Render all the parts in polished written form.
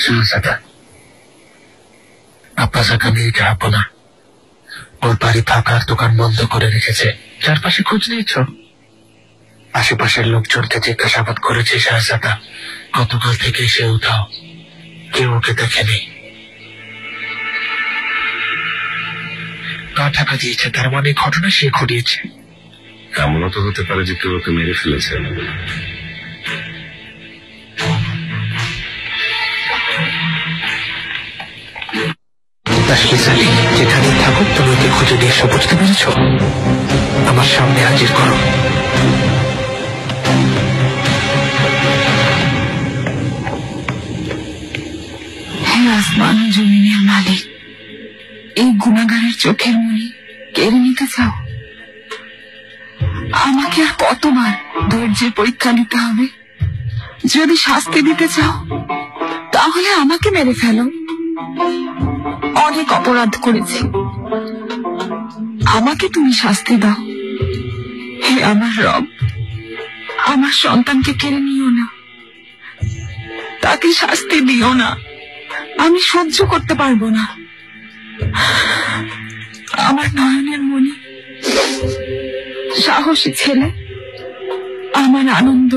শাহজাদা, আব্বাসাকে আমি যাবো না। ওর বাড়ি ফাঁকার দোকান বন্ধ করে রেখেছে। চারপাশে খোঁজ নিয়েছ? আশেপাশের লোকজনকে জিজ্ঞাসাবাদ করেছে শাহজাদা, গতকাল থেকে সে উধাও, কেউ ওকে দেখেনি। গা ঢাকা দিয়েছে, তার মানে ঘটনা সে ঘটিয়েছে। এমনও তো হতে পারে যে কেউ ওকে মেরে ফেলেছে। যেখানে থাকুক তুমি ওকে খুঁজে নিয়ে এসো, বুঝতে পেরেছ? আমার সামনে হাজির করো। হে আসমান জমিনের মালিক, এই গুনাহগারের চোখের মনি কেড়ে নিতে চাও? আমাকে আর কতবার ধৈর্যের পরীক্ষা নিতে হবে? যদি শাস্তি দিতে চাও তাহলে আমাকে মেরে ফেলো। অনেক অপরাধ করেছি, আমাকে তুমি শাস্তি দাও। হে আমার রব, আমার সন্তানকে কেড়ে নিও না, তাকে শাস্তি দিও না, আমি সহ্য করতে পারবো না। আমার নয়নের মনি, সাহসী ছেলে, আমার আনন্দ,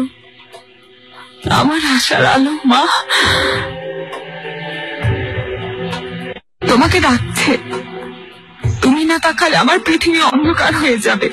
আমার আশার আলো, মা তোমাকে ডাকছে। তুমি না তাকালে আমার পৃথিবী অন্ধকার হয়ে যাবে।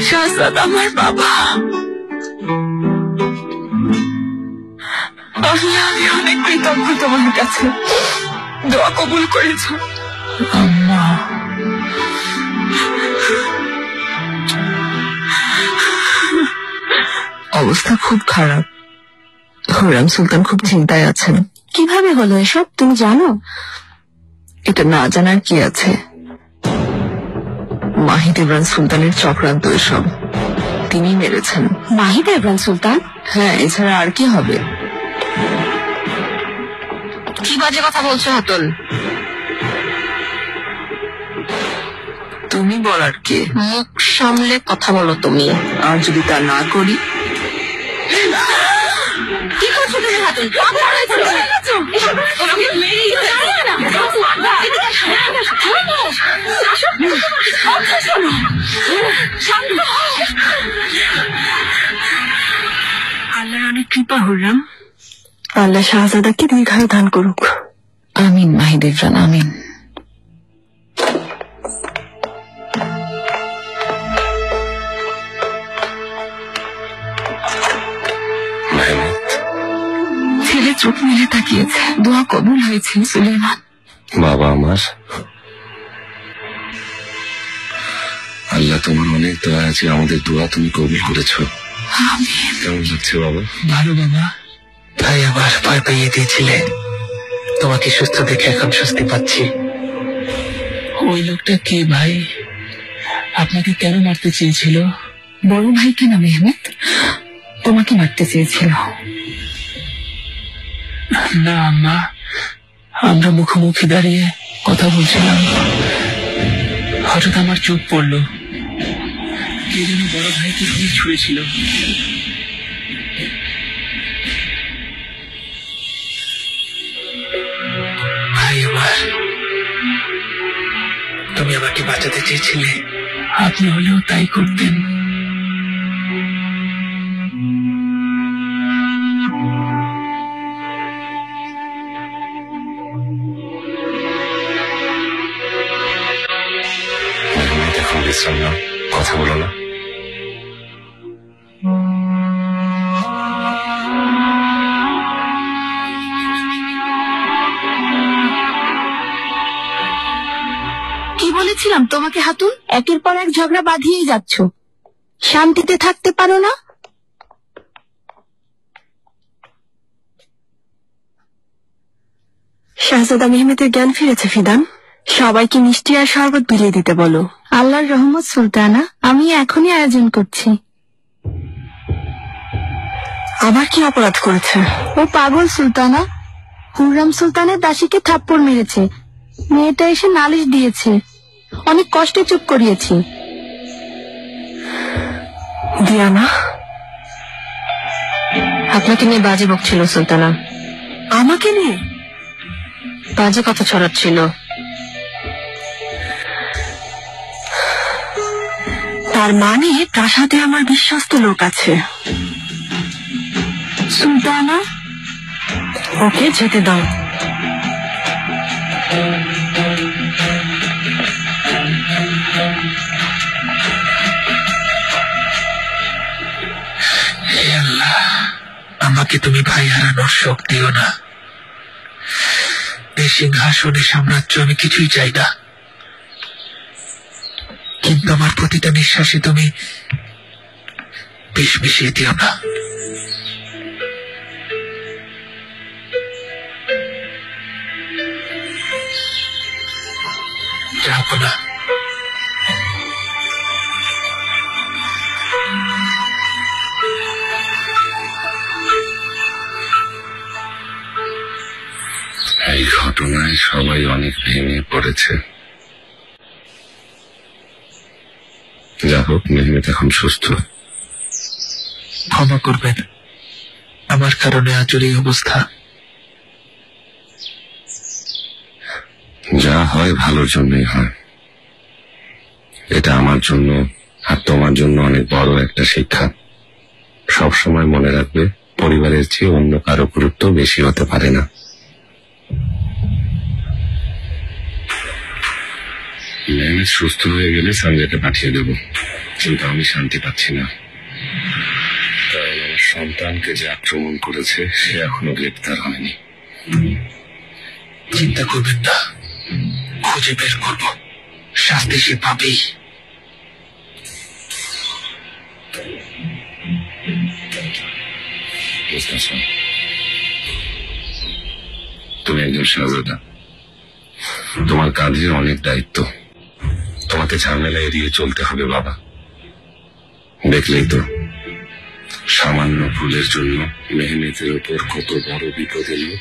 শাহজাদা আমার বাবা, আমি অনেক কৃতজ্ঞ তোমার কাছে, দোয়া কবুল করেছ। আম্মা, অবস্থা খুব খারাপ, হুররাম সুলতান খুব চিন্তায় আছেন। কিভাবে হলো এসব তুমি জানো? এটা না জানার কি আছে, মাহিদ ইমরান সুলতানের চক্রান্ত এসব, তিনি মেরেছেন। মাহিদ ইমরান সুলতান? হ্যাঁ, এছাড়া আর কি হবে? কি বাজে কথা বলছো হাতল? তুমি বলার কে? মুখ সামলে কথা বলো তুমি। আর যদি তা না করি? কি করছো তুমি হাতল? আল্লাহর অনেক কৃপা হুররাম, আল্লাহ শাহজাদাকে দীর্ঘায়ু দান করুক। আমিন মাহিদ ইমরান, আমিন। ছেলে চোখ মেলে তাকিয়েছে, দোয়া কবুল হয়েছে সুলেমান। বাবা আমার, আল্লাহ তোমার অনেক দয়া আছে, আমাদের দোয়া তুমি কবুল করেছ। কেমন লাগছে বাবা? ভালো বাবা। ভাই আবার ভয় পাইয়ে দিয়েছিলে, তোমাকে সুস্থ দেখে এখন স্বস্তি পাচ্ছি। ওই লোকটা কে ভাই? আপনাকে কেন মারতে চেয়েছিল? বড় ভাইকে না মেহমেদ, তোমাকে মারতে চেয়েছিল। না আম্মা, আমরা মুখোমুখি দাঁড়িয়ে কথা বলছিলাম, হঠাৎ আমার চোখ পড়ল, কে যেন বড় ভাইকে গুলি ছুঁড়েছিল। ভাই আমার, তুমি আমাকে বাঁচাতে চেয়েছিলে, আপনি হলেও তাই করতেন। এখন বিশ্রাম নাও, কথা বলো না। বলেছিলাম তোমাকে হাতুন, একের পর এক ঝগড়া বাঁধিয়েই যাচ্ছ, শান্তিতে থাকতে পারো না? শাহজাদা মেহমেদের জ্ঞান ফিরেছে ফিদান, সবাইকে মিষ্টি আর শরবত বিলিয়ে দিতে বলো। আল্লাহর রহমত সুলতানা, আমি এখনই আয়োজন করছি। আবার কি অপরাধ করেছে? ও পাগল সুলতানা, হুররাম সুলতানের দাসীকে থাপ্পড় মেরেছে। মেয়েটা এসে নালিশ দিয়েছে, অনেক কষ্টে চুপ করিয়েছি। দিয়ানা আপনাকে নিয়ে বাজে বকছিল সুলতানা। আমাকে নিয়ে বাজে কথা ছড়াচ্ছিল। তার মানে প্রাসাদে আমার বিশ্বস্ত লোক আছে। সুলতানা, ওকে যেতে দাও। হে আল্লাহ, আমাকে তুমি ভাই হারানোর শোক দিও না। এই সিংহাসনে সাম্রাজ্য আমি কিছুই চাই না, কিন্তু আমার প্রতিটা নিঃশ্বাসে তুমি বিষ মিশিয়ে দিও না। যাবো না। এই ঘটনায় সবাই অনেক ভেঙে পড়েছে। যা হোক, মেহমেদ এখন সুস্থ। ক্ষমা করবেন, আমার কারণে আজর এই অবস্থা। যা হয় ভালোর জন্যই হয়। এটা আমার জন্য আর তোমার জন্য অনেক বড় একটা শিক্ষা। সবসময় মনে রাখবে, পরিবারের চেয়ে অন্য কারো গুরুত্ব বেশি হতে পারে না। মেহমেদ সুস্থ হয়ে গেলে সঞ্জয়কে পাঠিয়ে দেব, কিন্তু আমি শান্তি পাচ্ছি না। কারণ আমার সন্তানকে যে আক্রমণ করেছে সে এখনো গ্রেপ্তার হয়নি। চিন্তা করবেন না, খুঁজে বের করব, শাস্তি সে পাবেই। তুমি একজন শাহজাদা, তোমার কাঁধে অনেক দায়িত্ব। তোমাকে ঝামেলা এড়িয়ে চলতে হবে বাবা। দেখলেই তো, সামান্য ভুলের জন্য মেহমেদের উপর কত বড় বিপদ এলো।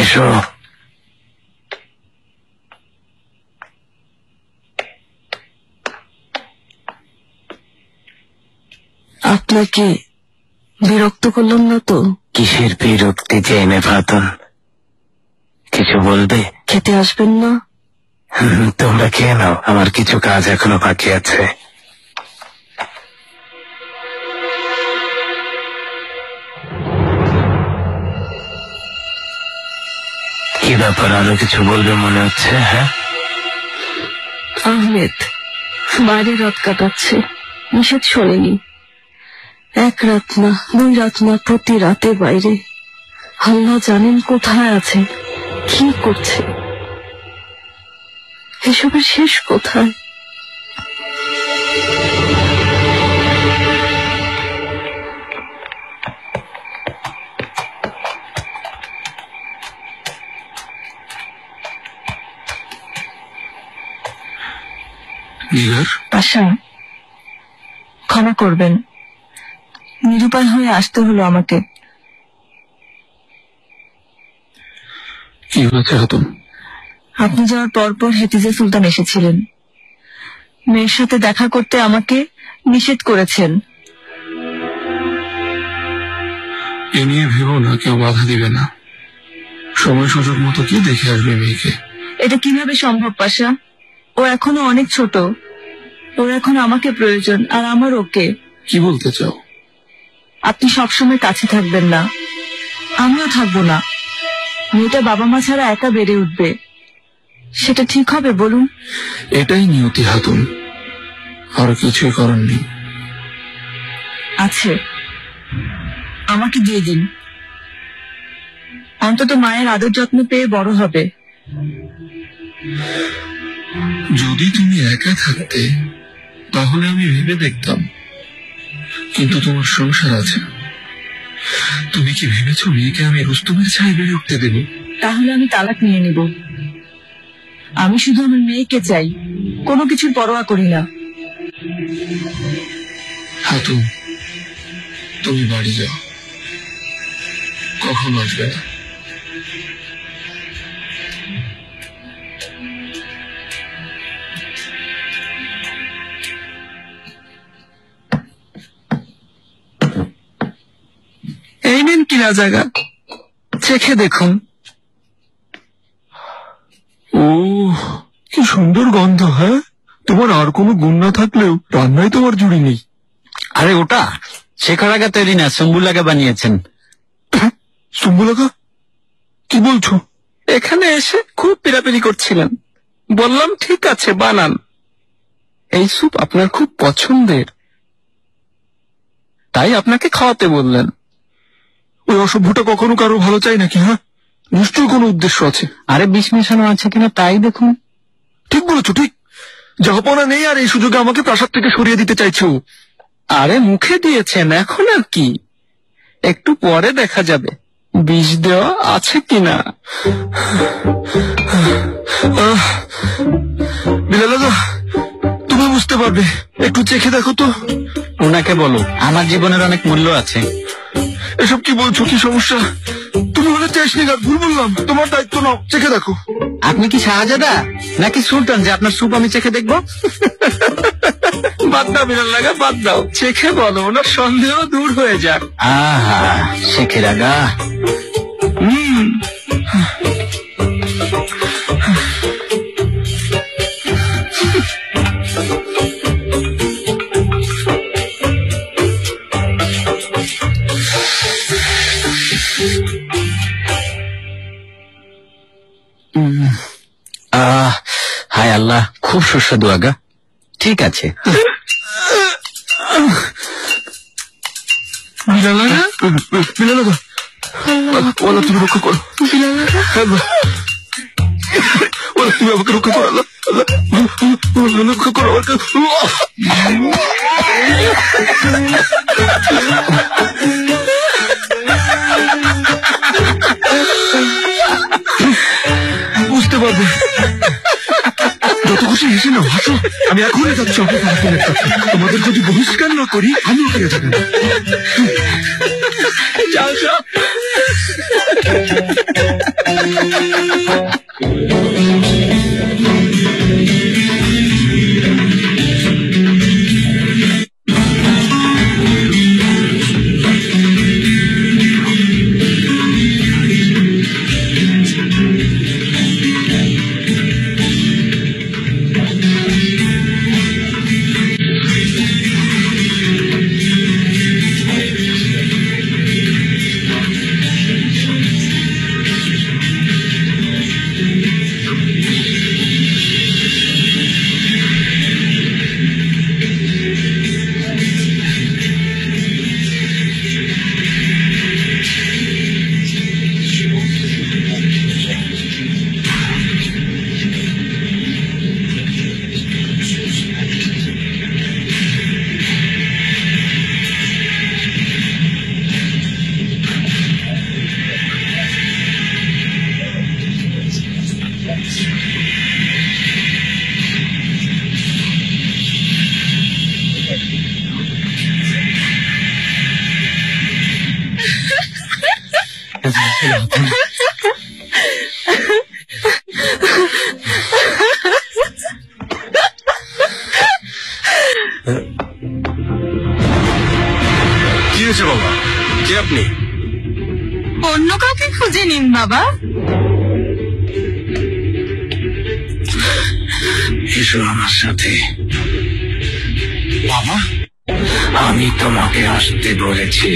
এসো। আপনাকে বিরক্ত করলাম না তো? কিসের বিরক্তি জেনে ফাতুন, কিছু বলবে? খেতে আসবেন না? তোমরা খেয়ে নাও, আমার কিছু কাজ এখনো বাকি আছে। কি ব্যাপার, আরো কিছু বলবে মনে হচ্ছে? হ্যাঁ, আহমেদ বাইরে রাত কাটাচ্ছে, নিষেধ শোনেনি। এক রাত না, 2 রাত না, প্রতি রাতে বাইরে। আল্লাহ জানেন কোথায় আছে, কি করছে। এসবের শেষ কোথায়? আশা, ক্ষমা করবেন, নিরুপায় হয়ে আসতে হলো আমাকে। কি হয়েছে হাতুন? আপনি যাওয়ার পরপর হেতিজে সুলতান এসেছিলেন। মেয়ের সাথে দেখা করতে আমাকে নিষেধ করেছেন। এ নিয়ে ভেবো না, কেউ বাধা দিবে না। সময় সুযোগ মতো কি দেখে আসবে মেয়েকে। এটা কিভাবে সম্ভব পাশা? ও এখনো অনেক ছোট, ওর এখন আমাকে প্রয়োজন আর আমার ওকে। কি বলতে চাও? আপনি সবসময় কাছে থাকবেন না, আমিও থাকবো না। মেয়েটা বাবা মা ছাড়া একা বেড়ে উঠবে, সেটা ঠিক হবে বলুন? এটাই নিয়তি হাতুন, আর কিছুই করার নেই। আছে, আমাকে দিয়ে দিন, অন্তত মায়ের আদর যত্ন পেয়ে বড় হবে। যদি তুমি একা থাকতে তাহলে আমি ভেবে দেখতাম, কিন্তু তোমার সংসার আছে। তুমি কি ভেবেছো মেয়েকে আমি রুস্তমের ছায় বেড়ে উঠতে দেব? তাহলে আমি তালাক নিয়ে নিব। আমি শুধু আমার মেয়েকে চাই, কোনো কিছুর পরোয়া করি না। হাতুন, তুমি বাড়ি যাও, কখনো আসবে না। এই নিন কিনা জায়গা, চেখে দেখুন। ও কি সুন্দর গন্ধ। হ্যাঁ, তোমার আর কোনো গুণ না থাকলেও রান্নায় তোমার জুড়ি নেই। আরে ওটা শেখার আগে তৈরি না, শম্ভুলাকে বানিয়েছেন। সুম্বুলাকা? কি বলছো? এখানে এসে খুব পিরাপিরি করছিলেন, বললাম ঠিক আছে বানান। এই স্যুপ আপনার খুব পছন্দের, তাই আপনাকে খাওয়াতে বললেন। ওই অসভ্যটা কখনো কারো ভালো চাই নাকি? হ্যাঁ, নিশ্চয়ই কোনো উদ্দেশ্য আছে। আরে বিষ মেশানো আছে কিনা তাই দেখুন। ঠিক বলেছো, ঠিক। জাহাপনা নেই আর এই সুযোগে আমাকে প্রাসাদ থেকে সরিয়ে দিতে চাইছো। আরে মুখে দিয়েছেন, এখন আর কি, একটু পরে দেখা যাবে বিষ দেওয়া আছে কিনা। বিলাল, তুমি বুঝতে পারবে, একটু চেখে দেখো তো। ওনাকে বলো আমার জীবনের অনেক মূল্য আছে। এসব কি বলছো? কি সমস্যা? তুমি বলে চাইসনি, ভুল বললাম। তোমার দায়িত্ব নাও, চেখে দেখো। আপনি কি শাহজাদা নাকি সুলতান যে আপনার স্যুপ আমি চেখে দেখবো? বাদ দাও বিলাল লাগা, বাদ দাও, চেখে বলো, ওনার সন্দেহ দূর হয়ে যাক। আহা শেখের আগা। হায় আল্লাহ, খুব সুস্বাদু আগা। ঠিক আছে বিলাল লাগা, বিলাল লাগা, ওলা তুমি রক্ষা করো। ওলা তুমি আমাকে রক্ষা করো, আল্লাহ, আল্লাহ, রক্ষা করো আমাকে। বুঝতে পারবে, যত খুশি হেসে নাও, হাসো। আমি এখনই যাচ্ছি অপরাধের কাছে। তোমাদের যদি বহিষ্কার না করি আমিও ফিরে যাবেন। যাও যাও। কি হয়েছে বাবা? কে আপনি? অন্য কাউকে খুঁজে নিন বাবা। এসো আমার সাথে। বাবা, আমি তোমাকে আসতে বলেছি।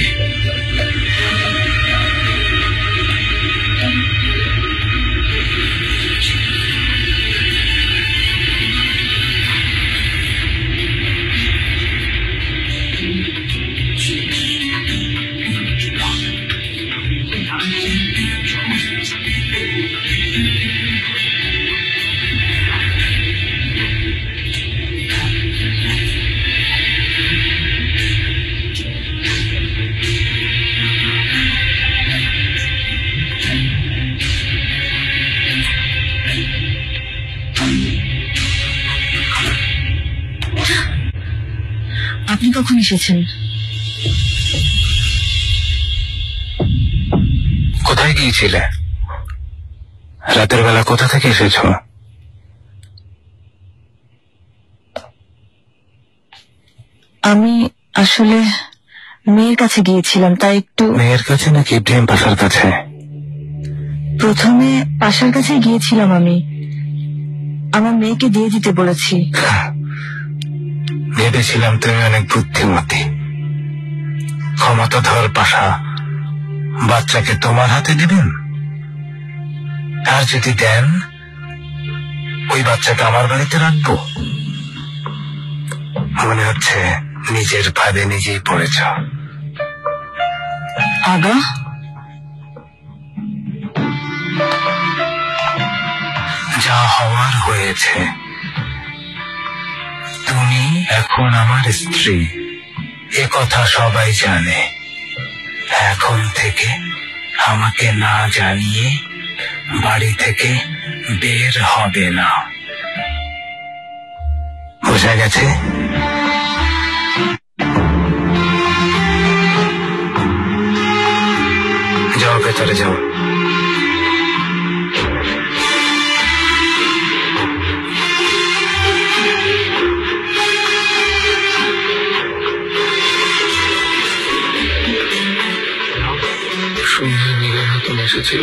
আপনি কখন এসেছেন? কোথায় গিয়েছিলে? রাতের বেলা কোথা থেকে এসেছো? আমি আসলে মেয়ের কাছে গিয়েছিলাম, তাই একটু। মেয়ের কাছে নাকি ইব্রাহিম পাশার কাছে? প্রথমে পাশার কাছে গিয়েছিলাম। আমি আমার মেয়েকে দিয়ে দিতে বলেছি। ভেবেছিলাম তুমি অনেক বুদ্ধিমতী, ক্ষমতাধর পাশা বাচ্চাকে তোমার হাতে দিবেন, আর যদি দেন ওই বাচ্চাকে আমার বাড়িতে রাখবো। মনে হচ্ছে নিজের ফাঁদে নিজেই পড়েছ। আগা, যা হওয়ার হয়েছে। তুমি এখন আমার স্ত্রী, এ কথা সবাই জানে। এখন থেকে আমাকে না জানিয়ে বাড়ি থেকে বের হবে না, বোঝা গেছে? যাও, ভেতরে যাও। সন্ধ্যায় মেঘের হাতল এসেছিল।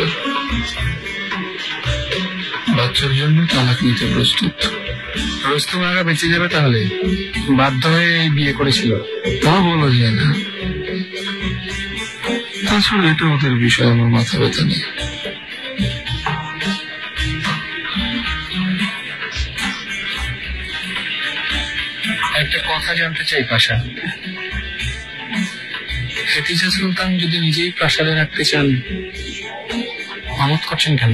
বাচ্চার জন্য তালাক নিতে প্রস্তুত। রুস্তম আগা বেঁচে যাবে তাহলে বাধ্য হয়ে এই বিয়ে করেছিল, তা বলা যায় না। তাছাড়া এটা ওদের বিষয়, আমার মাথা ব্যথা নেই। একটা কথা জানতে চাই পাশা, হেতিজা সুলতান যদি নিজেই প্রাসাদে রাখতে চান, আমোদ করছেন কেন?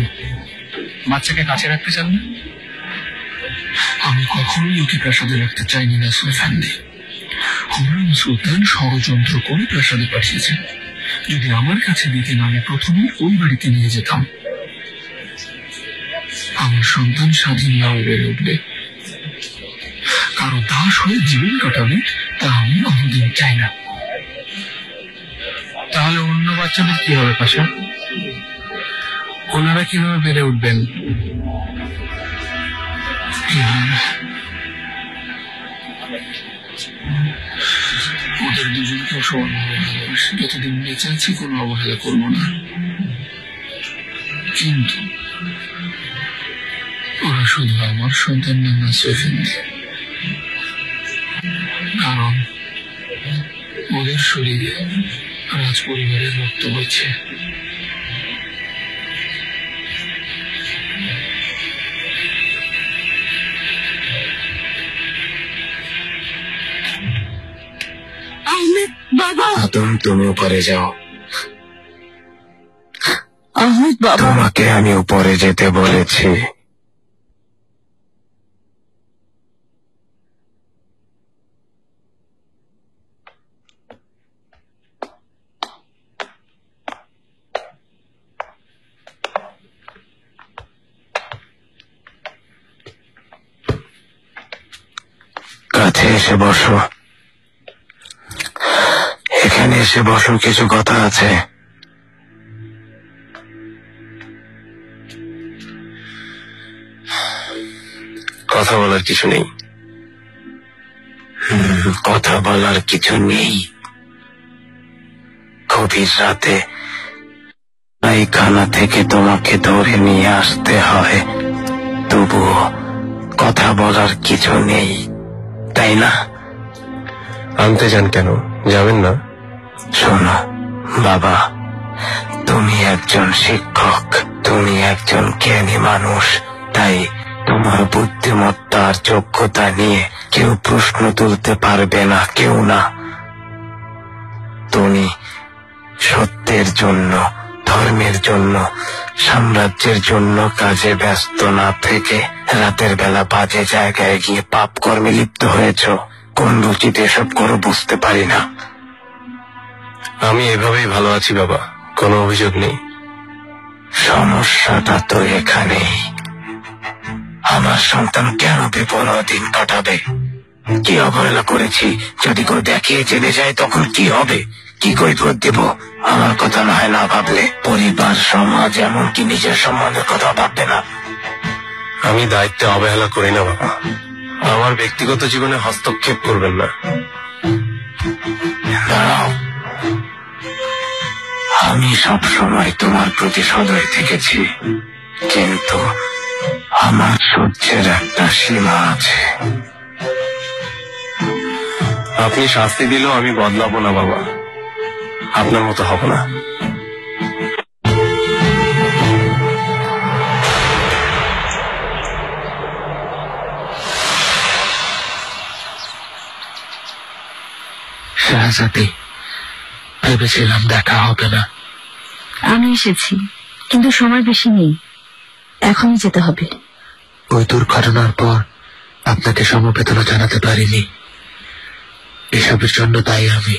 বাচ্চাকে কাছে রাখতে চান না? আমি কখনোই ওকে প্রাসাদে রাখতে চাইনি না সুলতানদি। হুমায়ুন সুলতান ষড়যন্ত্র করে প্রাসাদে পাঠিয়েছেন। যদি আমার কাছে দিতেন, আমি প্রথমেই ওই বাড়িতে নিয়ে যেতাম। আমার সন্তান স্বাধীনভাবে বেড়ে উঠবে, কারো দাস হয়ে জীবন কাটাবে, তা আমি কোনোদিন চাই না। তাহলে অন্য বাচ্চাদের কি হবে পাশা? ওনারা কিভাবে বেড়ে উঠবেন? ওদের দুজনকে সমানভাবে ভালোবাসি। যতদিন বেঁচে আছি কোনো অবহেলা করবো না, কিন্তু ওরা শুধু আমার সন্তান না সৈফিন্দি, কারণ ওদের শরীরে রাজ পরিবারের রক্ত বইছে। আহমেদ বাবা। আদম, তুমি উপরে যাও। আহমেদ বাবা, তোমাকে আমি উপরে যেতে বলেছি। কাছে এসে বসো, এখানে এসে বসো, কিছু কথা আছে। কথা বলার কিছু নেই। কথা বলার কিছু নেই। গভীর রাতে পায়খানা থেকে তোমাকে ধরে নিয়ে আসতে হয়, তবুও কথা বলার কিছু নেই, তাই না? আনতে যান কেন? যাবেন না? শোনো বাবা, তুমি একজন শিক্ষক, তুমি একজন জ্ঞানী মানুষ, তাই তোমার বুদ্ধিমত্তা আর যোগ্যতা নিয়ে কেউ প্রশ্ন তুলতে পারবে না, কেউ না। তুমি সত্যের জন্য, ধর্মের জন্য, সাম্রাজ্যের জন্য কাজে ব্যস্ত না থেকে রাতের বেলা বাজে জায়গায় গিয়ে পাপ কর্মে লিপ্ত হয়েছ। কোন রুচিতে এসব করো বুঝতে পারি না। আমি এভাবেই ভালো আছি বাবা, কোনো অভিযোগ নেই। সমস্যাটা তো এখানেই। আমার সন্তান কেন বিপন্ন দিন কাটাবে? কি অবহেলা করেছি? যদি কেউ দেখে জেনে যায় তখন কি হবে? কি কৈফিয়ত দেব? আমার কথা না হয় না ভাবলে পরিবার, সমাজ, এমনকি নিজের সম্মানের কথা ভাববে না? আমি দায়িত্বে অবহেলা করি না বাবা, আমার ব্যক্তিগত জীবনে হস্তক্ষেপ করবেন না। দাঁড়াও, আমি সব সময় তোমার প্রতি সদয় থেকেছি, কিন্তু আমার সহ্যের একটা সীমা আছে। আপনি শাস্তি দিলেও আমি বদলাবো না বাবা, আপনার মতো হব না। শাহজাদি, ভেবেছিলাম দেখা হবে না। আমি এসেছি, কিন্তু সময় বেশি নেই, এখনই যেতে হবে। ওই দুর্ঘটনার পর আপনাকে সমবেদনা জানাতে পারিনি, এসবের জন্য তাই আমি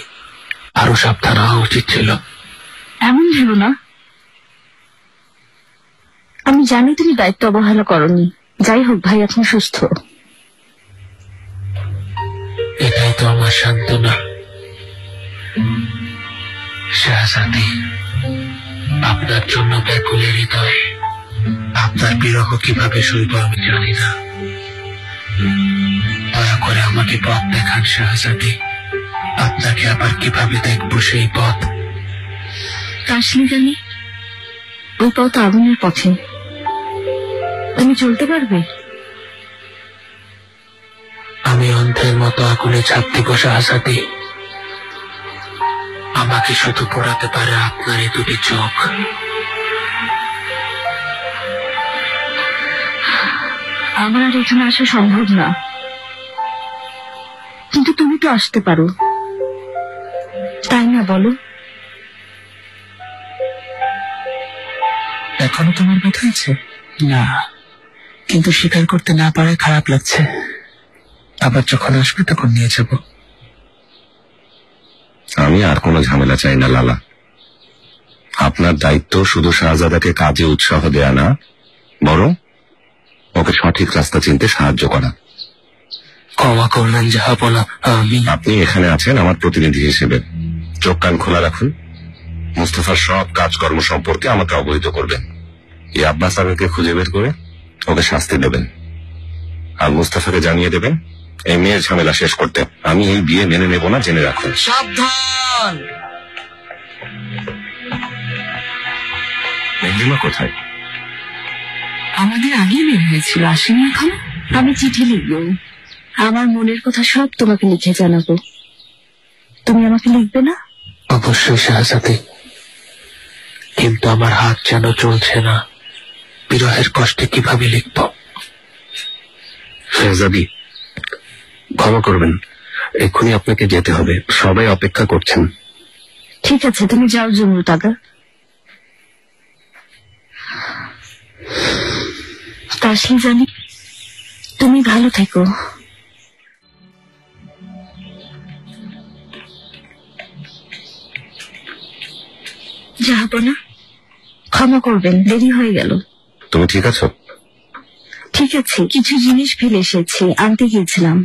আরো সাবধান হওয়া উচিত ছিল। এমন ভেবো না, আমি জানি তুমি দায়িত্ব অবহেলা করনি। যাই হোক, ভাই এখন সুস্থ। এটাই তো আমার সান্ত্বনা। শাহজাদি, আপনার জন্য ব্যাকুলের হৃদয়, আপনার বিরহ কিভাবে সইব আমি জানি না। দয়া করে আমাকে পথ দেখান শাহজাদি, আপনাকে আবার কিভাবে দেখবো সেই পথ। কাশলি জানি, ওই পথ আগুনের পথে। তুমি চলতে পারবে? আমি অন্ধের মতো আগুনে ঝাঁপ দিব শাহজাদি, আমাকে শুধু পড়াতে পারে আপনার এই দুটি চোখ। আমার আর এখানে আসা সম্ভব না, কিন্তু তুমি তো আসতে পারো, তাই না বলো? এখনো তোমার ব্যথা আছে? না, কিন্তু স্বীকার করতে না পারায় খারাপ লাগছে। আবার যখন আসবে তখন নিয়ে যাব। আমি আর কোনো ঝামেলা চাই না লালা। আপনার দায়িত্ব শুধু শাহজাদাকে কাজে উৎসাহ দেয়া না, বরং ওকে সঠিক রাস্তা চিনতে সাহায্য করা। ক্ষমা করবেন জাহাপনা, আপনি এখানে আছেন আমার প্রতিনিধি হিসেবে। চোখ কান খোলা রাখুন, মুস্তফার সব কাজকর্ম সম্পর্কে আমাকে অবহিত করবেন। এই আব্বাস আমিরকে খুঁজে বের করে ওকে শাস্তি দেবেন, আর মুস্তফাকে জানিয়ে দেবেন এই মেয়ের ঝামেলা শেষ করতে আমি এই বিয়ে মেনে নেব না, জেনে রাখুন। সাবধান। মেহরিমা কোথায়? আমাদের আগেই বের হয়েছিল, আসেনি এখন। আমি চিঠি লিখবো, আমার মনের কথা সব তোমাকে লিখে জানাবো। তুমি আমাকে লিখবে না? অবশ্যই শাহজাদি, কিন্তু আমার হাত যেন চলছে না। বিরহের কষ্টে কিভাবে লিখব? শাহজাদি, ক্ষমা করবেন, এক্ষুনি আপনাকে যেতে হবে, সবাই অপেক্ষা করছেন। ঠিক আছে, তুমি যাও জমরুত আগা। কাশলি জানি, তুমি ভালো থেকো। যাবো না, ক্ষমা করবেন, দেরি হয়ে গেল। তুমি ঠিক আছো? ঠিক আছে, কিছু জিনিস ফেলে এসেছি, আনতে গিয়েছিলাম।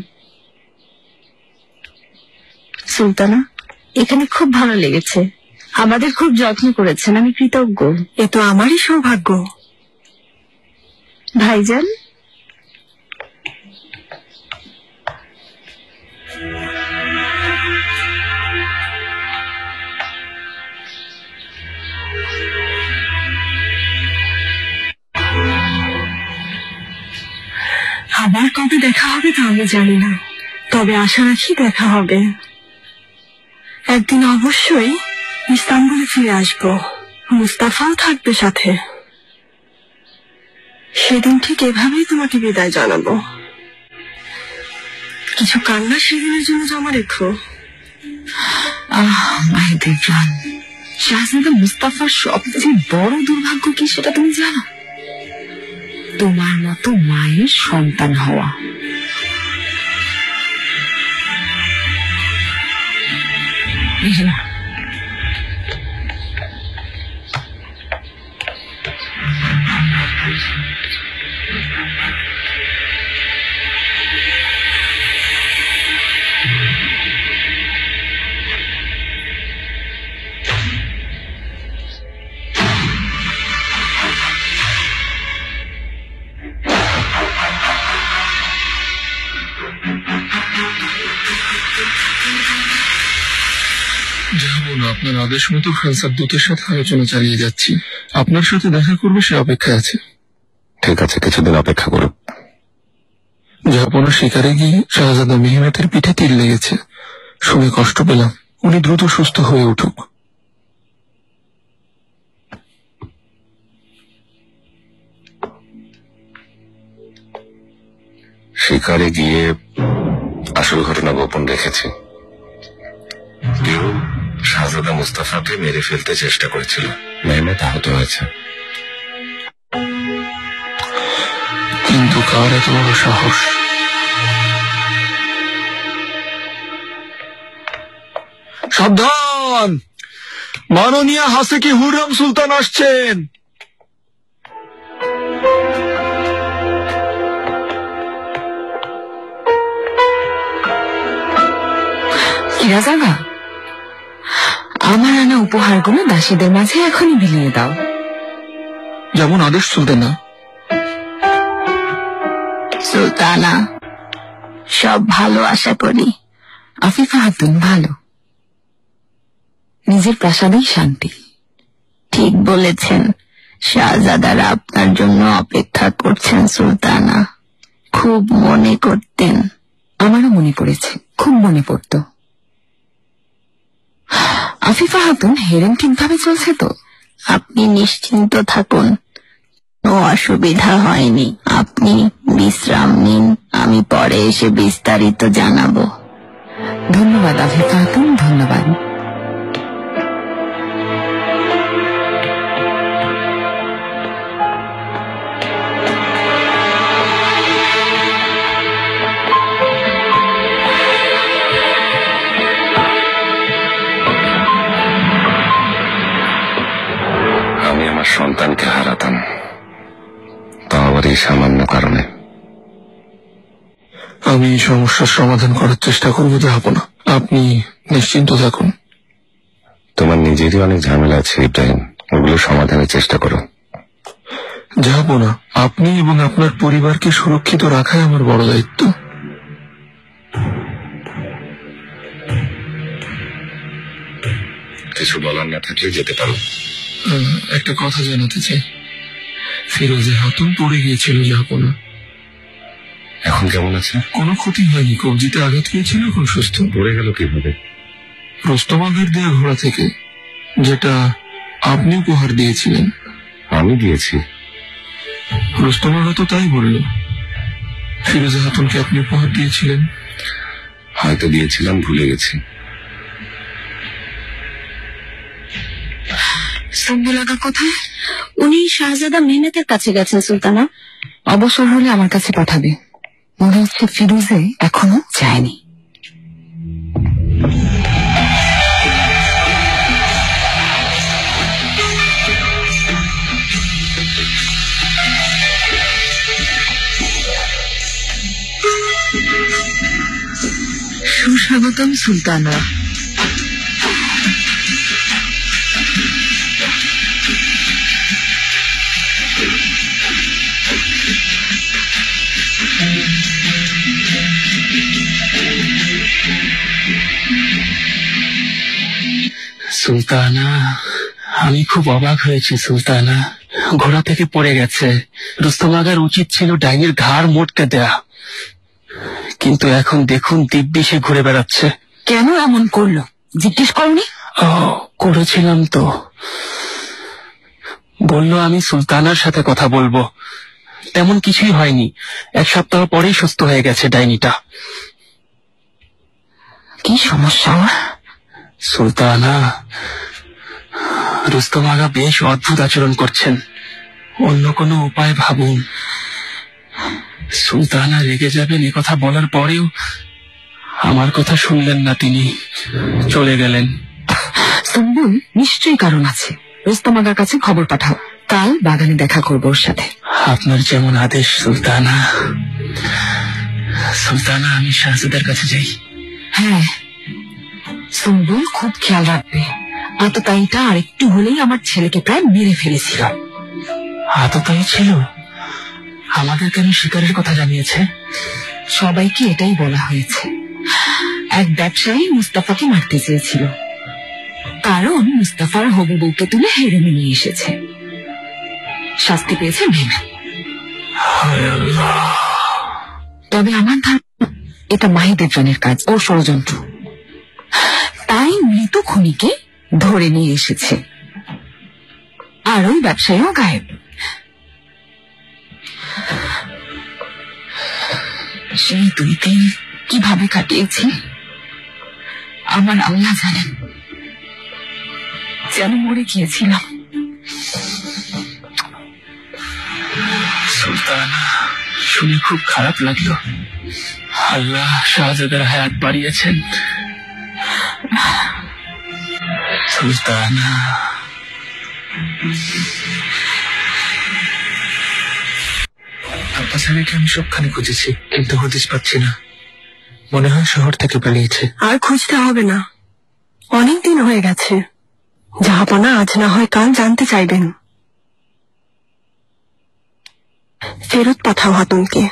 সুলতানা, এখানে খুব ভালো লেগেছে, আমাদের খুব যত্ন করেছেন, আমি কৃতজ্ঞ। এ তো আমারই সৌভাগ্য। ভাইজান, আবার কবে দেখা হবে তা আমি জানি না, তবে আশা রাখি দেখা হবে। একদিন অবশ্যই ইস্তাম্বুলে ফিরে আসবো, মুস্তাফাও থাকবে সাথে। সেদিন ঠিক এভাবেই তোমাকে বিদায় জানাবো। কিছু কান্না সেদিনের জন্য জমা রেখো। মাহিদের প্রাণ, শাহজাদা মুস্তাফার সবচেয়ে বড় দুর্ভাগ্য কি সেটা তুমি জানো? তোমার মতো মায়ের সন্তান হওয়া। যাবো না, আপনার আদেশ মতো খালসার দূতের সাথে আলোচনা চালিয়ে যাচ্ছি। আপনার সাথে দেখা করবে সে অপেক্ষায় আছে। ঠিক আছে, কিছুদিন অপেক্ষা করো। জাহাপনা শিকারে গিয়ে শাহজাদা মেহমেতের পিঠে তীর লেগেছে, শুনে কষ্ট পেলাম। উনি দ্রুত সুস্থ হয়ে উঠুক। শিকারে গিয়ে আসল ঘটনা গোপন রেখেছি। কেউ শাহজাদা মুস্তাফাকে মেরে ফেলতে চেষ্টা করেছিল, মেহমেত আহত হয়েছে। কিন্তু কার এত বড় সাহস? সাবধান, মাননীয় হাসেকি হুররম সুলতান আসছেন। কিরাজাগা, আমার আনা উপহারগুলো দাসীদের মাঝে এখনই বিলিয়ে দাও। যেমন আদেশ সুলতানা। সুলতানা, সব ভালো আশা করি। আফিফা হাতুন ভালো, নিজের প্রাসাদেই শান্তি। ঠিক বলেছেন, শাহজাদারা আপনার জন্য অপেক্ষা করছেন সুলতানা। খুব মনে করতেন। আমারও মনে পড়েছে, খুব মনে পড়তো। আফিফা হাতুন হেরেম ঠিকভাবে চলছে তো? আপনি নিশ্চিন্ত থাকুন, কোনো অসুবিধা হয়নি। আপনি বিশ্রাম নিন, আমি পরে এসে বিস্তারিত জানাবো। ধন্যবাদ আফিফা হাতুন, ধন্যবাদ। আমি আমার সন্তানকে হারাতাম, তাও আবার এই সামান্য কারণে। আমি এই সমস্যার সমাধান করার চেষ্টা করবো জাহাপনা, আপনি নিশ্চিন্ত থাকুন। তোমার নিজেরই অনেক ঝামেলা আছে ইব্রাহিম, ওগুলো সমাধানের চেষ্টা করো। জাহাপনা, আপনি এবং আপনার পরিবারকে সুরক্ষিত রাখাই আমার বড় দায়িত্ব। কিছু বলার না থাকলে যেতে পারো। একটা কথা জানাতে চাই, ফিরোজে হাতুন পড়ে গিয়েছিল জাহাপনা। এখন কেমন আছে? কোনো ক্ষতি হয়নি, কবজিতে আঘাত পেয়েছিল, এখন সুস্থ। পড়ে গেল কিভাবে? রোস্তম আগের দেয়া ঘোড়া থেকে, যেটা আপনি উপহার দিয়েছিলেন। আমি দিয়েছি? রোস্তম আগা তো তাই বলল। ফিরোজে হাতুনকে আপনি উপহার দিয়েছিলেন। হয়তো দিয়েছিলাম, ভুলে গেছি। সুম্বুল আগা কোথায়? উনি শাহজাদা মেহমেতের কাছে গেছেন সুলতানা। অবসর হলে আমার কাছে পাঠাবে। মনে হচ্ছে ফিরোজে এখনো যায়নি। সুস্বাগতম সুলতানা। সুলতানা, আমি খুব অবাক হয়েছি সুলতানা। ঘোড়া থেকে পড়ে গেছে। রুস্তম আগার উচিত ছিল ডাইনির ঘাড় মোটকে দেয়া, কিন্তু এখন দেখুন দিব্যি সে ঘুরে বেড়াচ্ছে। কেন এমন করলো জিজ্ঞেস করনি? করেছিলাম তো, বলল আমি সুলতানার সাথে কথা বলবো। তেমন কিছুই হয়নি, 1 সপ্তাহ পরেই সুস্থ হয়ে গেছে ডাইনিটা। কি সমস্যা? সুলতানা, রুস্তম আগা বেশ অদ্ভুত আচরণ করছেন, অন্য কোনো উপায় ভাবুন। সুলতানা রেগে যাবেন এ কথা বলার পরেও আমার কথা শুনলেন না, তিনি চলে গেলেন। সুম্বুল, নিশ্চয়ই কারণ আছে। রুস্তম আগার কাছে খবর পাঠাও, কাল বাগানে দেখা করবো ওর সাথে। আপনার যেমন আদেশ সুলতানা। সুলতানা, আমি শাহজাদার কাছে যাই। হ্যাঁ, সুম্বুল খুব খেয়াল রাখবে। আততায়ীটা আর একটু হলেই আমার ছেলেকে প্রায় মেরে ফেলেছিল। আততায়ী ছিল? আমাদের কেন শিকারের কথা জানিয়েছে? সবাইকে এটাই বলা হয়েছে। এক ব্যবসায়ী মুস্তাফাকে মারতে চেয়েছিল, কারণ মুস্তাফার হবু বউকে তুলে হেরেমে নিয়ে এসেছে। শাস্তি পেয়েছে ভেবে। তবে আমার ধারণা এটা মাহিদের জনের কাজ, ও ষড়যন্ত্র। তাই মৃত খুনিকে ধরে নিয়ে এসেছে, আর ওই ব্যবসায়ীও গায়েব। সেই 2 দিন কিভাবে কাটিয়েছি আমার আল্লাহ জানেন, যেন মরে গিয়েছিলাম। সুলতানা, শুনে খুব খারাপ লাগলো। আল্লাহ শাহজাদার হায়াত বাড়িয়েছেন। সুলতানা, আব্বাস আলীকে আমি সবখানে খুঁজেছি, কিন্তু হদিশ পাচ্ছি না। মনে হয় শহর থেকে পালিয়েছে। আর খুঁজতে হবে না, অনেকদিন হয়ে গেছে। জাহাপনা আজ না হয় কাল জানতে চাইবেন। ফেরত পাঠাও হাতুনকে।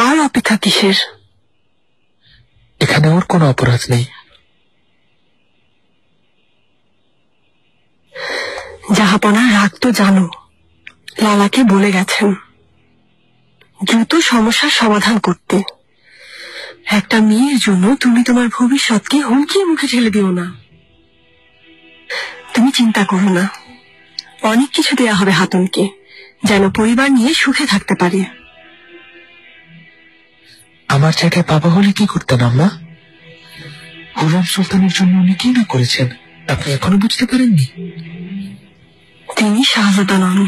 আর অপেক্ষা কিসের? এখানে ওর কোনো অপরাধ নেই। জাহাপনা রাগ তো জানো, লালাকে বলে গেছেন দ্রুত সমস্যার সমাধান করতে। একটা মেয়ের জন্য তুমি তোমার ভবিষ্যৎকে হুমকির মুখে ঠেলে দিও না। তুমি চিন্তা করো না, অনেক কিছু দেয়া হবে হাতুনকে, যেন পরিবার নিয়ে সুখে থাকতে পারে। আমার জায়গায় বাবা হলে কি করতেন আম্মা? হুররাম সুলতানের জন্য উনি কি না করেছেন, আপনি এখনো বুঝতে পারেননি? তিনি শাহজাদা নন,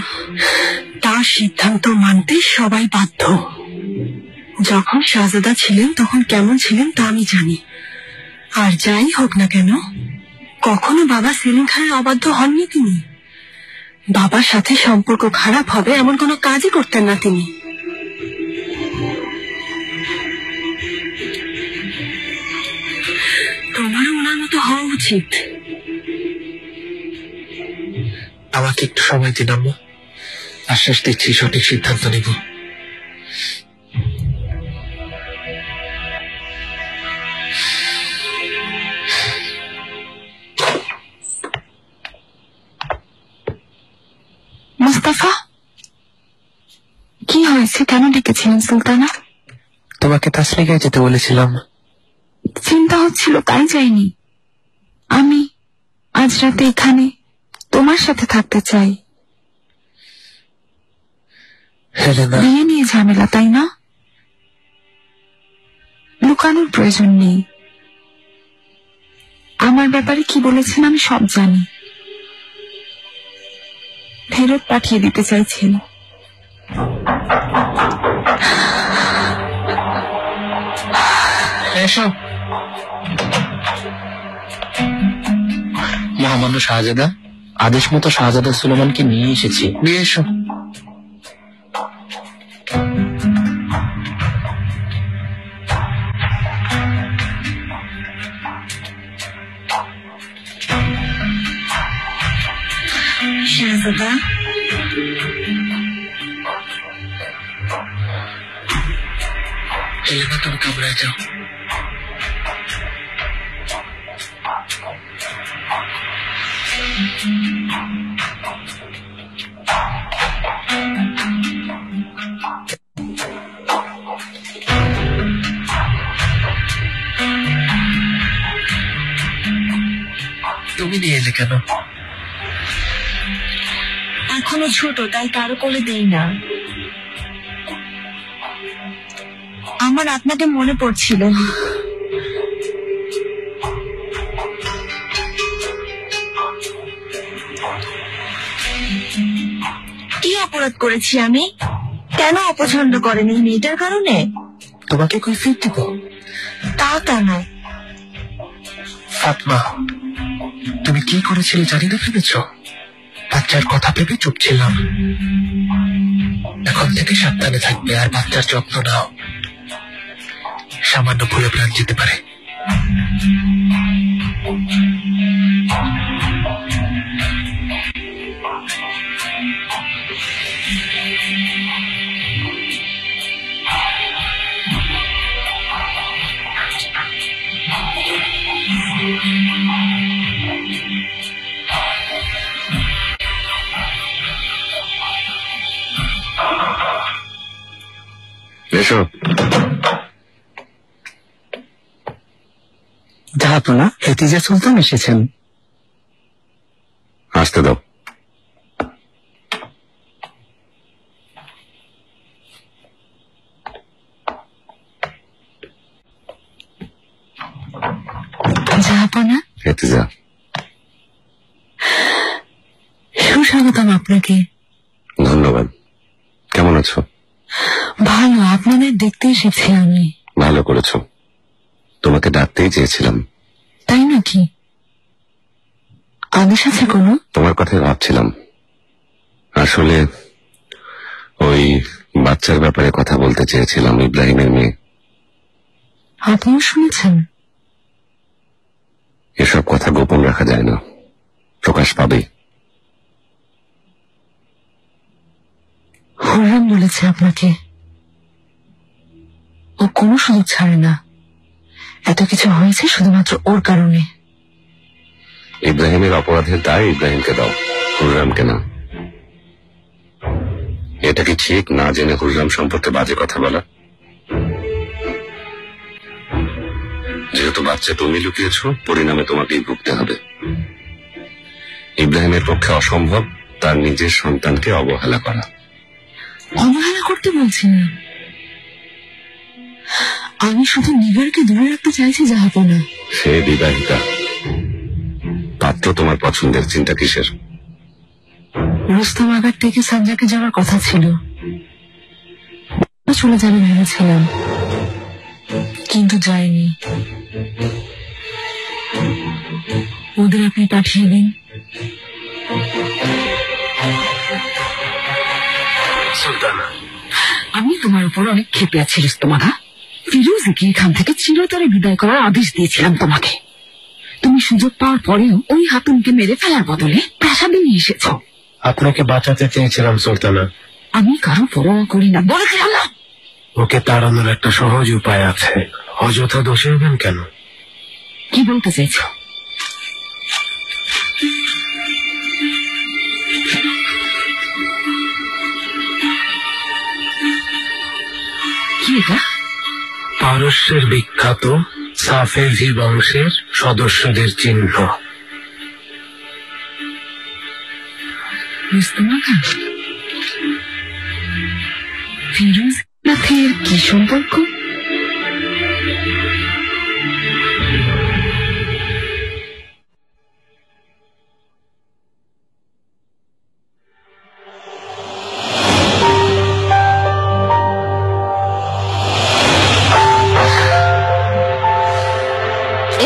তার সিদ্ধান্ত মানতে সবাই বাধ্য। যখন শাহজাদা ছিলেন তখন কেমন ছিলেন তা আমি জানি। আর যাই হোক না কেন, কখনো বাবা সেলিম খানের অবাধ্য হননি তিনি। বাবার সাথে সম্পর্ক খারাপ হবে এমন কোনো কাজই করতেন না তিনি। তোমারও ওনার মতো হওয়া উচিত। আমাকে একটু সময় দিন আম্মা, আশ্বাস দিচ্ছি সঠিক সিদ্ধান্ত নিব। মুস্তাফা, কি হয়েছে? কেন ডেকেছিলেন সুলতানা? তোমাকে তাসলিগায় যেতে বলেছিলাম। চিন্তা হচ্ছিল তাই যাইনি। আমি আজ রাতে এখানে তোমার সাথে থাকতে চাই। হেলেনা, বিয়ে নিয়ে ঝামেলা, তাই না? লুকানোর প্রয়োজন নেই। আমার ব্যাপারে কি বলেছেন আমি সব জানি। ফেরত পাঠিয়ে দিতে চাইছেন। এসো। মহামান্য শাহজাদা, আদেশ মতো শাহজাদা সুলেমানকে নিয়ে এসেছি। নিয়ে এসো। শাহজাদা, হেলেনা, তুমি কামরায় যাও। তুমি নিয়ে এলে কেন? এখনো ছোট, তাই কারো কোলে দেই না। আমার আপনাকে মনে পড়ছিল। কি অপরাধ করেছি আমি? কেন অপছন্দ করেন এই মেয়েটার কারণে? তোমাকে কৈফিয়ত দিব? তা কেন? ফাতমা, তুমি কি করেছিলে জানি না ভেবেছ? বাচ্চার কথা ভেবে চুপ ছিলাম। এখন থেকে সাবধানে থাকবে আর বাচ্চার যত্ন নাও। সামান্য ভুলে প্রাণ যেতে পারে। এসো। জাহাপনা, হেতিজা সুলতান এসেছেন। আসতে দাও। জাহাপনা, হেতিজা, সুস্বাগতম আপনাকে। ধন্যবাদ। কেমন আছো? ভালো, আপনাদের দেখতে এসেছি আমি। ভালো করেছো, তোমাকে ডাকতেই চেয়েছিলাম। তাই নাকি? আদেশ আছে কোনো? তোমার কথাই ভাবছিলাম। আসলে ওই বাচ্চার ব্যাপারে কথা বলতে চেয়েছিলাম, ইব্রাহিমের মেয়ে। আপনিও শুনেছেন? এসব কথা গোপন রাখা যায় না, প্রকাশ পাবেই। হুররাম বলেছে আপনাকে ও কোনো সুযোগ ছাড়ে না। এত কিছু হয়েছে শুধুমাত্র ওর কারণে। ইব্রাহিমের অপরাধের দায় ইব্রাহিমকে দাও, হুররামকে না। এটা কি ঠিক না জেনে হুররাম সম্পর্কে বাজে কথা বলা? যেহেতু বাচ্চা তুমি লুকিয়েছ, পরিণামে তোমাকেই ভুগতে হবে। ইব্রাহিমের পক্ষে অসম্ভব তার নিজের সন্তানকে অবহেলা করা। অবহেলা করতে বলছি না, আমি শুধু নিগারকে দূরে রাখতে চাইছি জাহাপনা। সে বিবাহিতা, পাত্র তোমার পছন্দের, চিন্তা কিসের? রুস্তম আগার থেকে সানজাকে যাওয়ার কথা ছিল, চলে যাবে ভেবেছিলাম, কিন্তু যায়নি। ওদের আপনি পাঠিয়ে দিন। সুলতানা, আমি তোমার উপর অনেক ক্ষেপে আছি রুস্তম আগা। ফিরোজকে এখান থেকে চিরতরে বিদায় করার আদেশ দিয়েছিলাম তোমাকে। তুমি সুযোগ পাওয়ার পরেও ওই হাতুনকে মেরে ফেলার বদলে প্রাসাদে নিয়ে এসেছ। আপনাকে বাঁচাতে চেয়েছিলাম সুলতানা। আমি কারো পরোয়া করি না বলেছিলাম না? ওকে তাড়ানোর একটা সহজ উপায় আছে। অযথা দোষে হবেন কেন? কি বলতে চাইছ? কি এটা? পারস্যের বিখ্যাত সাফেভি বংশের সদস্যদের চিহ্ন। রুস্তম আগা, ফিরোজ সাথে এর কি সম্পর্ক?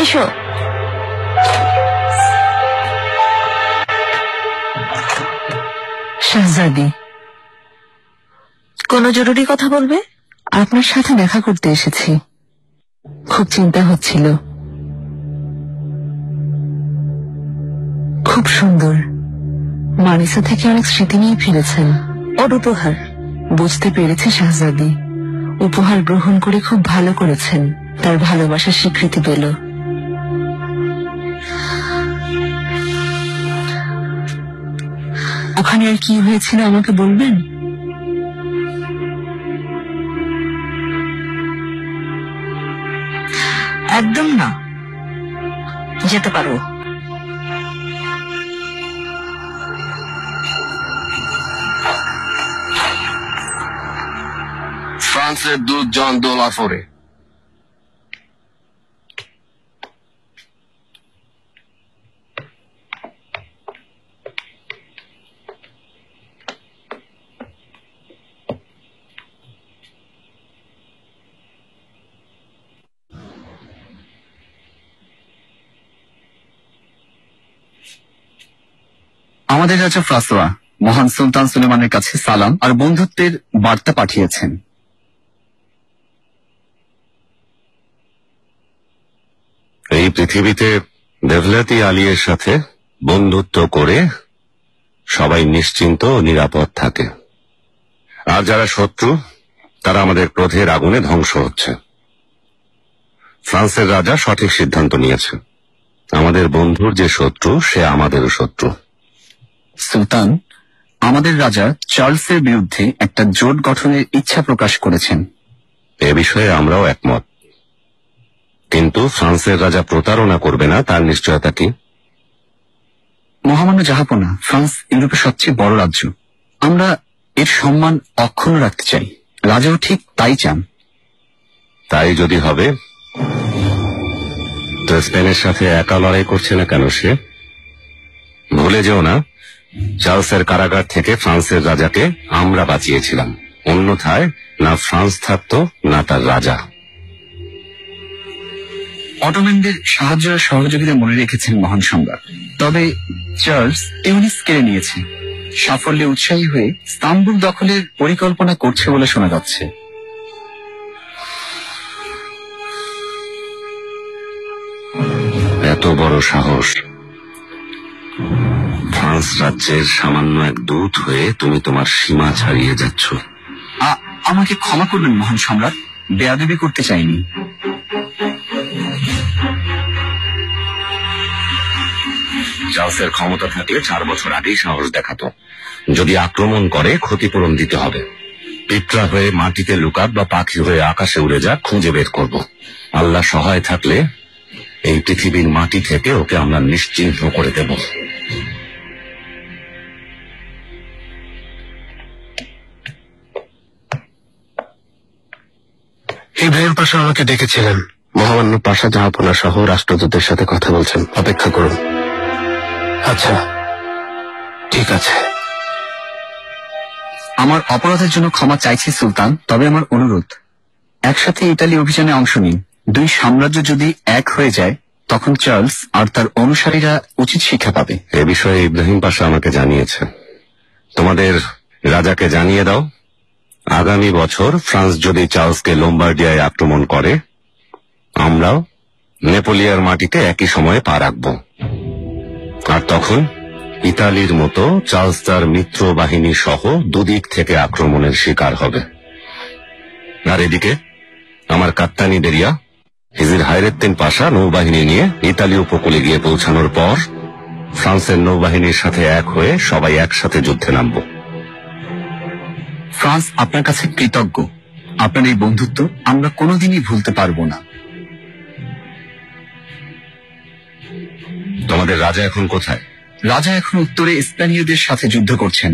এসো। শাহজাদি, কোনো জরুরি কথা বলবে? আপনার সাথে দেখা করতে এসেছি। খুব চিন্তা হচ্ছিল। খুব সুন্দর, মানিসা থেকে অনেক স্মৃতি নিয়ে ফিরেছেন। ওর উপহার। বুঝতে পেরেছি শাহজাদি, উপহার গ্রহণ করে খুব ভালো করেছেন। তার ভালোবাসার স্বীকৃতি পেল। ওখানে আর কি হয়েছিল আমাকে বলবেন? একদম না, যেতে পারো। ফ্রান্সের দূত জন দোলাফোরে। আমাদের রাজা ফ্রাসোয়া মহান সুলতান সুলেমানের কাছে সালাম আর বন্ধুত্বের বার্তা পাঠিয়েছেন। এই পৃথিবীতে দেভলাতি আলীর সাথে বন্ধুত্ব করে সবাই নিশ্চিন্ত ও নিরাপদ থাকে, আর যারা শত্রু তারা আমাদের ক্রোধের আগুনে ধ্বংস হচ্ছে। ফ্রান্সের রাজা সঠিক সিদ্ধান্ত নিয়েছে, আমাদের বন্ধুর যে শত্রু সে আমাদেরও শত্রু। সুলতান, আমাদের রাজা চার্লসের বিরুদ্ধে একটা জোট গঠনের ইচ্ছা প্রকাশ করেছেন। এ বিষয়ে আমরাও একমত, কিন্তু ফ্রান্সের রাজা প্রতারণা করবে না তার নিশ্চয়তা কি? মহামান্য জাহাপনা, ফ্রান্স ইউরোপের সবচেয়ে বড় রাজ্য। আমরা এর সম্মান অক্ষুণ্ণ রাখতে চাই। রাজাও ঠিক তাই চান। তাই যদি হবে তো স্পেনের সাথে একা লড়াই করছে না কেন সে? ভুলে যেও না, চার্লসের কারাগার থেকে ফ্রান্সের রাজাকে আমরা বাঁচিয়েছিলাম, অন্যথায় না ফ্রান্স থাকতো না তার রাজা। অটোম্যানদের সাহায্য আর সহযোগিতা মনে রেখেছেন মহান সম্রাট। তবে চার্লস টিউনিস কেড়ে নিয়েছে। সাফল্যে উৎসাহী হয়ে ইস্তাম্বুল দখলের পরিকল্পনা করছে বলে শোনা যাচ্ছে। এত বড় সাহস! ফ্রান্স রাজ্যের সামান্য এক দূত হয়ে তুমি তোমার সীমা ছাড়িয়ে যাচ্ছ। আমাকে ক্ষমা করবেন মহান সম্রাট, বেয়াদবি করতে চাইনি। চার্লসের ক্ষমতা থাকলে 4 বছর আগেই সাহস দেখাতো। যদি আক্রমণ করে ক্ষতিপূরণ দিতে হবে। পিঁপড়া হয়ে মাটিতে লুকাক বা পাখি হয়ে আকাশে উড়ে যাক, খুঁজে বের করব। আল্লাহ সহায় থাকলে এই পৃথিবীর মাটি থেকে ওকে আমরা নিশ্চিহ্ন করে দেব। ইব্রাহিম পাশা আমাকে ডেকেছিলেন। মহামান্য পাশা জাহাপনা সহ রাষ্ট্রদূতের সাথে কথা বলছেন, অপেক্ষা করুন। আচ্ছা, ঠিক আছে। আমার অপরাধের জন্য ক্ষমা চাইছি সুলতান, তবে আমার অনুরোধ, একসাথে ইতালি অভিযানে অংশ নিন। 2 সাম্রাজ্য যদি এক হয়ে যায় তখন চার্লস আর তার অনুসারীরা উচিত শিক্ষা পাবে। এ বিষয়ে ইব্রাহিম পাশা আমাকে জানিয়েছে। তোমাদের রাজাকে জানিয়ে দাও, আগামী বছর ফ্রান্স যদি চার্লসকে লোম্বার্ডিয়ায় আক্রমণ করে, আমরাও নেপোলিয়ার মাটিতে একই সময়ে পা রাখব। আর তখন ইতালির মতো চার্লস তার মিত্র বাহিনী সহ দুদিক থেকে আক্রমণের শিকার হবে। আর এদিকে আমার কাপ্তানি বেরিয়া হিজির হায়রেদ্দিন পাশা নৌবাহিনী নিয়ে ইতালি উপকূলে গিয়ে পৌঁছানোর পর ফ্রান্সের নৌবাহিনীর সাথে এক হয়ে সবাই একসাথে যুদ্ধে নামব। ফ্রান্স আপনার কাছে কৃতজ্ঞ। আপনার এই বন্ধুত্ব আমরা কোনোদিনই ভুলতে পারবো না। তোমাদের রাজা এখন কোথায়? রাজা এখন উত্তরে স্পেনীয়দের সাথে যুদ্ধ করছেন।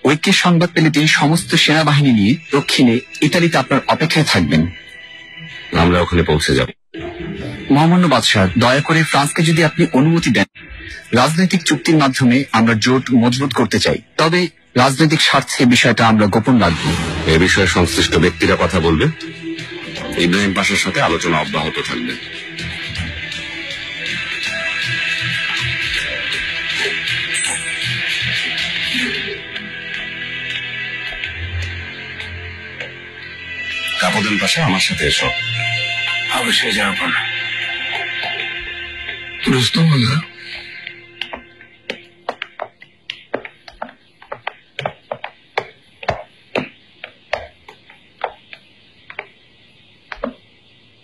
ঐক্যের সংবাদ পেলে তিনি সমস্ত সেনাবাহিনী নিয়ে দক্ষিণে ইতালিতে আপনার অপেক্ষায় থাকবেন। আমরা ওখানে পৌঁছে যাব। মহামান্য বাদশাহ, দয়া করে ফ্রান্সকে যদি আপনি অনুমতি দেন, রাজনৈতিক চুক্তির মাধ্যমে আমরা জোট মজবুত করতে চাই। তবে রাজনৈতিক স্বার্থে বিষয়টা আমরা গোপন রাখব। এ বিষয়ে সংশ্লিষ্ট ব্যক্তিরা কথা বলবে। ইব্রাহিম পাশার সাথে আলোচনা অব্যাহত থাকবে। কাপদেন পাশা, আমার সাথে এসো। অবশ্যই যাবো না। রুস্তম আল্লাহ,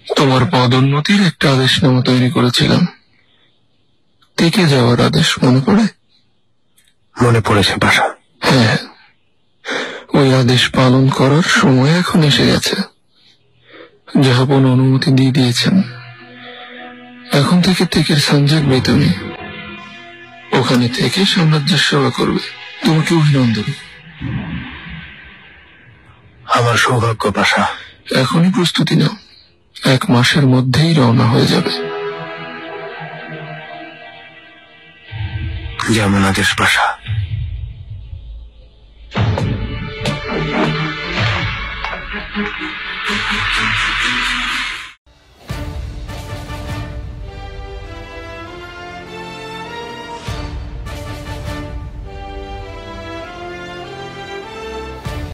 তোমার পদোন্নতির একটা আদেশনামা তৈরি করেছিলাম। থেকে যাওয়ার আদেশ মনে পড়ে? মনে পড়েছে পাশা। হ্যাঁ, ওই আদেশ পালন করার সময় এখন এসে গেছে। জাহাপন অনুমতি দিয়ে দিয়েছেন। এখন থেকে তেকের সানজাক বেতনে ওখানে থেকে সাম্রাজ্যের সেবা করবে। তোমাকে অভিনন্দন। আমার সৌভাগ্য পাশা। এখনই প্রস্তুতি নাও, 1 মাসের মধ্যেই রওনা হয়ে যাবে। যেমন আদেশ পাশা।